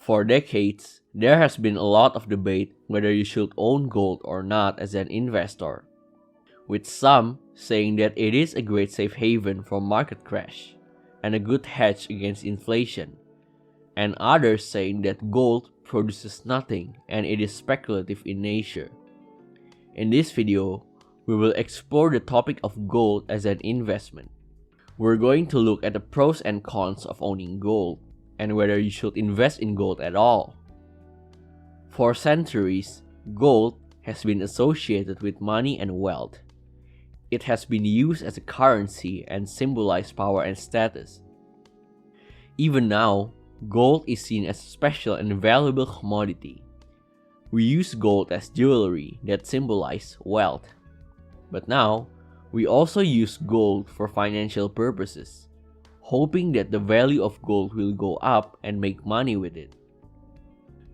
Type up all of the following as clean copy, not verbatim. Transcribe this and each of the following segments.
For decades, there has been a lot of debate whether you should own gold or not as an investor, with some saying that it is a great safe haven from market crash and a good hedge against inflation, and others saying that gold produces nothing and it is speculative in nature. In this video, we will explore the topic of gold as an investment. We're going to look at the pros and cons of owning gold, and whether you should invest in gold at all. For centuries, gold has been associated with money and wealth. It has been used as a currency and symbolized power and status. Even now, gold is seen as a special and valuable commodity. We use gold as jewelry that symbolizes wealth. But now, we also use gold for financial purposes, hoping that the value of gold will go up and make money with it.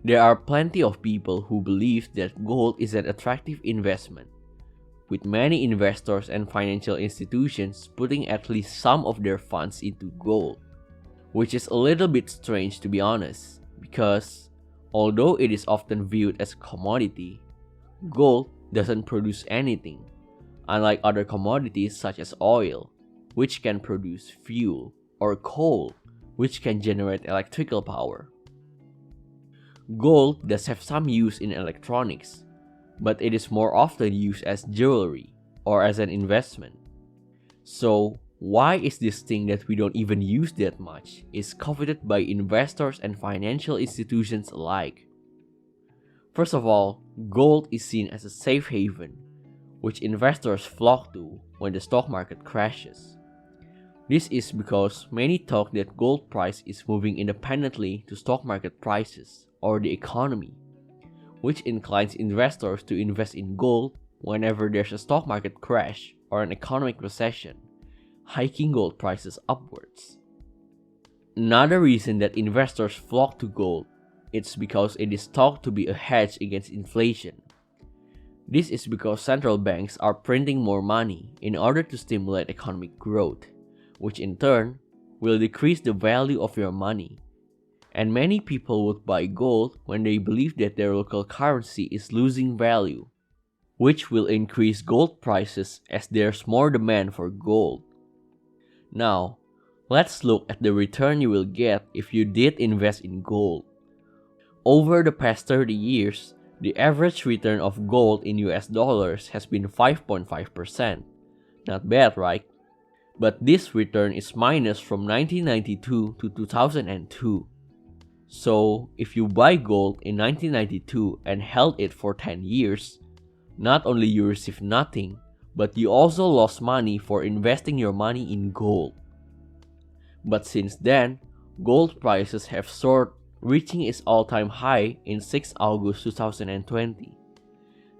There are plenty of people who believe that gold is an attractive investment, with many investors and financial institutions putting at least some of their funds into gold, which is a little bit strange to be honest, because although it is often viewed as a commodity, gold doesn't produce anything, unlike other commodities such as oil, which can produce fuel, or coal, which can generate electrical power. Gold does have some use in electronics, but it is more often used as jewelry or as an investment. So, why is this thing that we don't even use that much is coveted by investors and financial institutions alike? First of all, gold is seen as a safe haven, which investors flock to when the stock market crashes. This is because many talk that gold price is moving independently to stock market prices or the economy, which inclines investors to invest in gold whenever there's a stock market crash or an economic recession, hiking gold prices upwards. Another reason that investors flock to gold is because it is thought to be a hedge against inflation. This is because central banks are printing more money in order to stimulate economic growth, which in turn will decrease the value of your money. And many people would buy gold when they believe that their local currency is losing value, which will increase gold prices as there's more demand for gold. Now, let's look at the return you will get if you did invest in gold. Over the past 30 years, the average return of gold in US dollars has been 5.5%. Not bad, right? But this return is minus from 1992 to 2002. So, if you buy gold in 1992 and held it for 10 years, not only you receive nothing, but you also lost money for investing your money in gold. But since then, gold prices have soared, reaching its all-time high in 6 August 2020.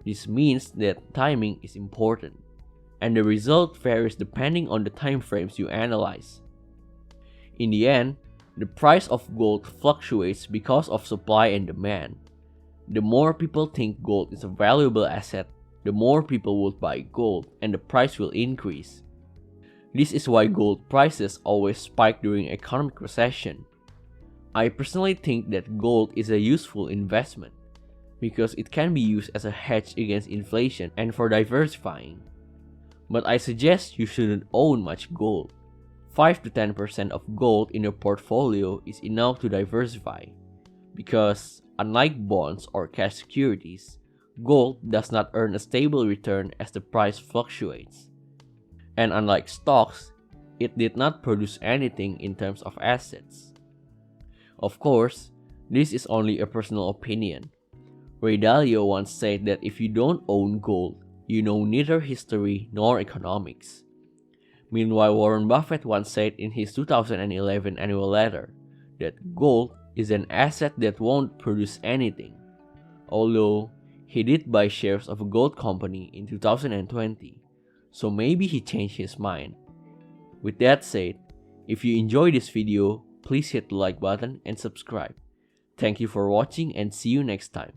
This means that timing is important, and the result varies depending on the time frames you analyze. In the end, the price of gold fluctuates because of supply and demand. The more people think gold is a valuable asset, the more people will buy gold and the price will increase. This is why gold prices always spike during economic recession. I personally think that gold is a useful investment because it can be used as a hedge against inflation and for diversifying. But I suggest you shouldn't own much gold. 5 to 10% of gold in your portfolio is enough to diversify, because unlike bonds or cash securities, gold does not earn a stable return as the price fluctuates. And unlike stocks, it did not produce anything in terms of assets. Of course, this is only a personal opinion. Ray Dalio once said that if you don't own gold, you know neither history nor economics. Meanwhile, Warren Buffett once said in his 2011 annual letter that gold is an asset that won't produce anything, although he did buy shares of a gold company in 2020, so maybe he changed his mind. With that said, if you enjoyed this video, please hit the like button and subscribe. Thank you for watching and see you next time.